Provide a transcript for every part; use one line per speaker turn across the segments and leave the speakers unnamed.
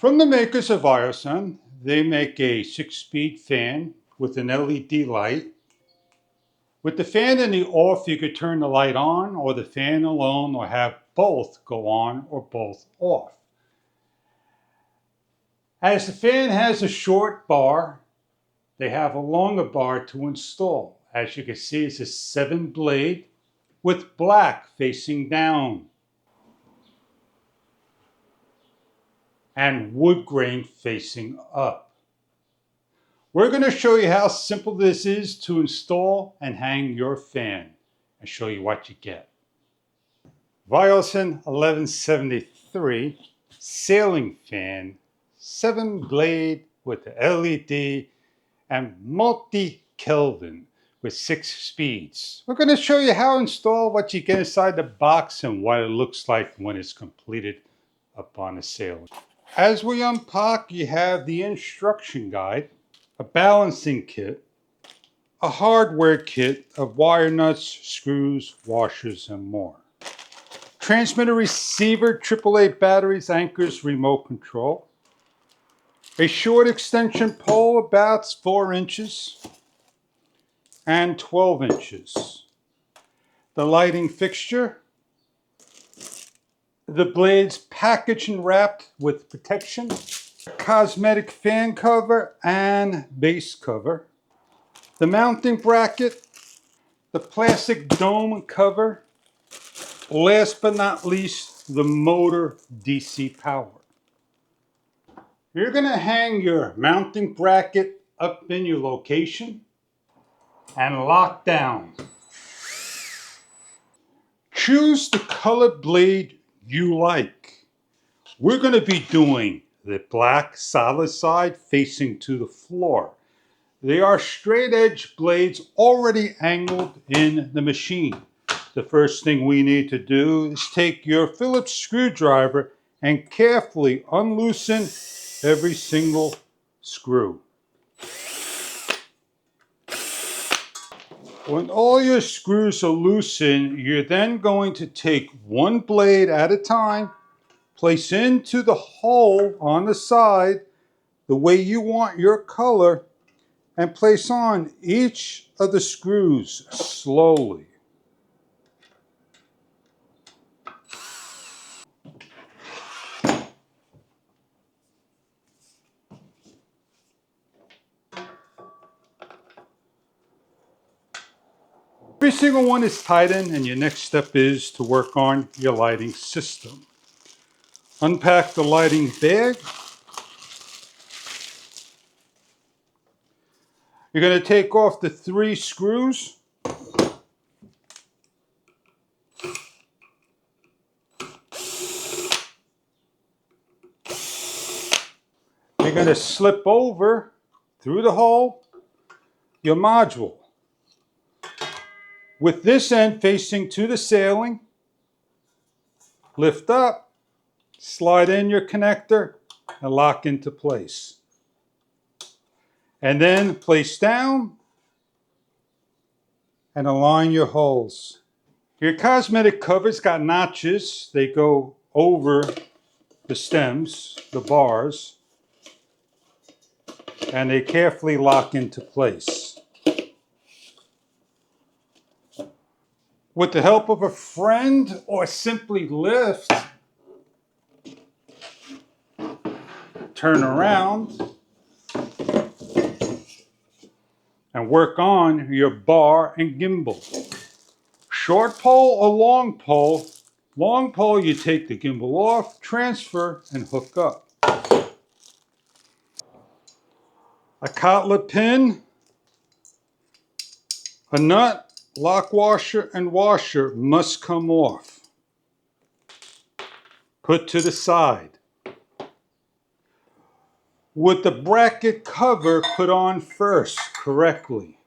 From the makers of Viossn, they make a 6-speed fan with an LED light. With the fan in the off, you could turn the light on or the fan alone, or have both go on or both off. As the fan has a short bar, they have a longer bar to install. As you can see, it's a 7-blade with black facing down and wood grain facing up. We're going to show you how simple this is to install and hang your fan and show you what you get. Viossn 1173 sailing fan, 7-blade with LED and multi-Kelvin with 6 speeds. We're going to show you how to install, what you get inside the box, and what it looks like when it's completed upon a sailing. As we unpack, you have the instruction guide, a balancing kit, a hardware kit of wire nuts, screws, washers, and more. Transmitter, receiver, AAA batteries, anchors, remote control. A short extension pole about 4 inches and 12 inches. The lighting fixture. The blades packaged and wrapped with protection. A cosmetic fan cover and base cover. The mounting bracket. The plastic dome cover. Last but not least, the motor DC power. You're going to hang your mounting bracket up in your location and lock down. Choose the color blade you like. We're going to be doing the black solid side facing to the floor. They are straight edge blades already angled in the machine. The first thing we need to do is take your Phillips screwdriver and carefully unloosen every single screw. When all your screws are loosened, you're then going to take one blade at a time, place into the hole on the side the way you want your color, and place on each of the screws slowly. Every single one is tightened, and your next step is to work on your lighting system. Unpack the lighting bag. You're going to take off the 3 screws. You're going to slip over through the hole your module. With this end facing to the sailing, lift up, slide in your connector, and lock into place. And then place down and align your holes. Your cosmetic cover's got notches. They go over the stems, the bars, and they carefully lock into place. With the help of a friend or simply lift, turn around and work on your bar and gimbal. Short pole or long pole. Long pole, you take the gimbal off, transfer, and hook up. A collet pin, a nut, lock washer, and washer must come off. Put to the side. With the bracket cover put on first correctly.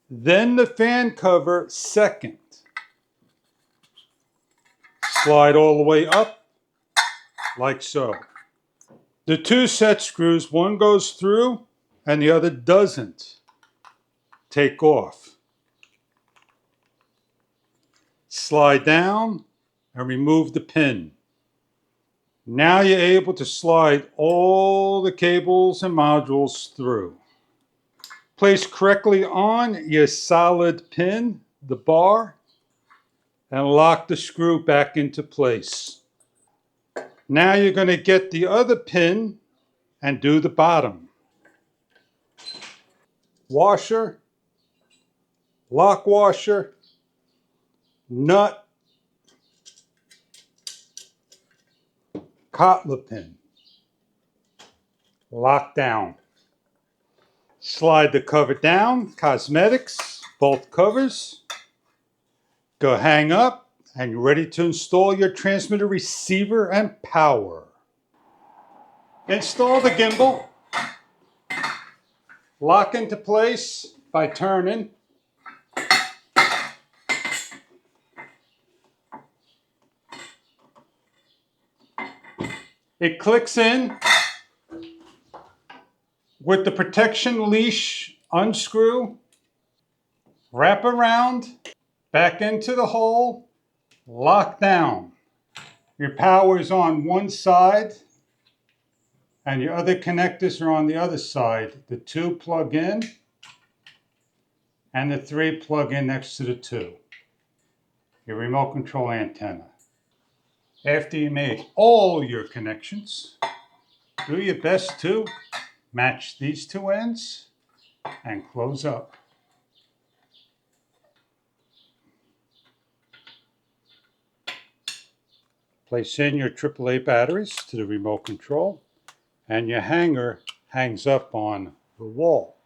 Then the fan cover second. Slide all the way up like so. The 2 set screws, one goes through and the other doesn't. Take off. Slide down and remove the pin. Now you're able to slide all the cables and modules through. Place correctly on your solid pin, the bar, and lock the screw back into place. Now you're going to get the other pin and do the bottom. Washer, lock washer, nut, coupler pin. Lock down. Slide the cover down, cosmetics, both covers. Go hang up, and you're ready to install your transmitter, receiver, and power. Install the gimbal. Lock into place by turning. It clicks in. With the protection leash, unscrew, wrap around, back into the hole, lock down. Your power is on one side and your other connectors are on the other side. The 2 plug in and the 3 plug in next to the 2. Your remote control antenna. After you made all your connections, do your best to match these 2 ends and close up. Place in your AAA batteries to the remote control, and your hanger hangs up on the wall.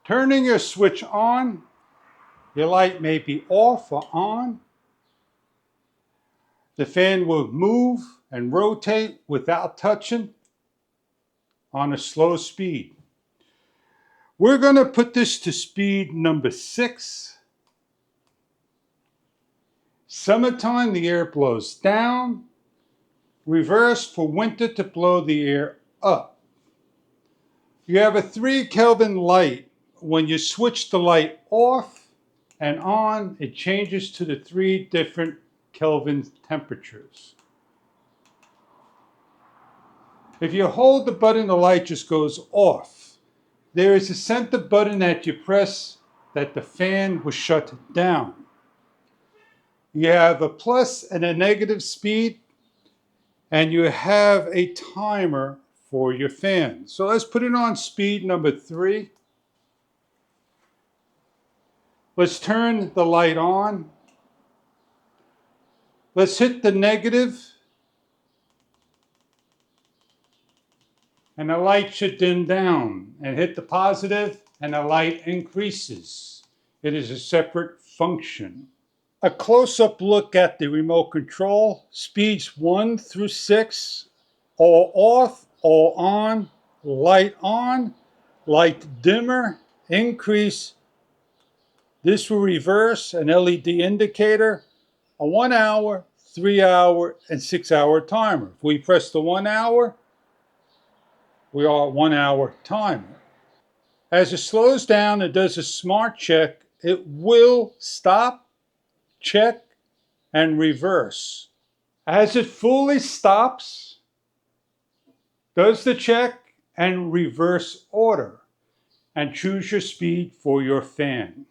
Turning your switch on, your light may be off or on. The fan will move and rotate without touching on a slow speed. We're going to put this to speed number 6. Summertime, the air blows down. Reverse for winter to blow the air up. You have a 3 Kelvin light. When you switch the light off and on, it changes to the 3 different Kelvin temperatures. If you hold the button, the light just goes off. There is a center button that you press that the fan will shut down. You have a plus and a negative speed, and you have a timer for your fan. So let's put it on speed number 3. Let's turn the light on. Let's hit the negative, and the light should dim down, and hit the positive, and the light increases. It is a separate function. A close-up look at the remote control, speeds 1 through 6, all off, all on, light dimmer, increase. This will reverse an LED indicator, a 1 hour, 3 hour, and 6 hour timer. If we press the 1 hour, we are at 1 hour timer. As it slows down, it does a smart check. It will stop, check, and reverse. As it fully stops, does the check and reverse order, and choose your speed for your fan.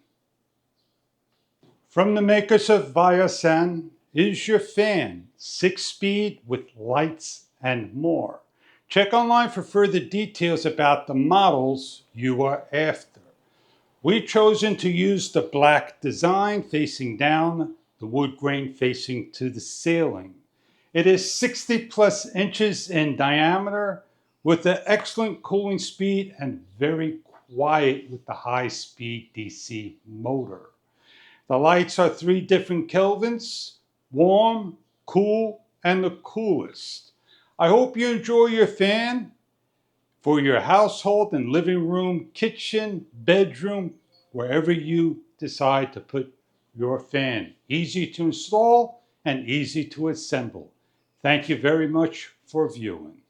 From the makers of Viossn is your fan, 6-speed with lights and more. Check online for further details about the models you are after. We've chosen to use the black design facing down, the wood grain facing to the ceiling. It is 60 plus inches in diameter with an excellent cooling speed and very quiet with the high-speed DC motor. The lights are 3 different Kelvins, warm, cool, and the coolest. I hope you enjoy your fan for your household and living room, kitchen, bedroom, wherever you decide to put your fan. Easy to install and easy to assemble. Thank you very much for viewing.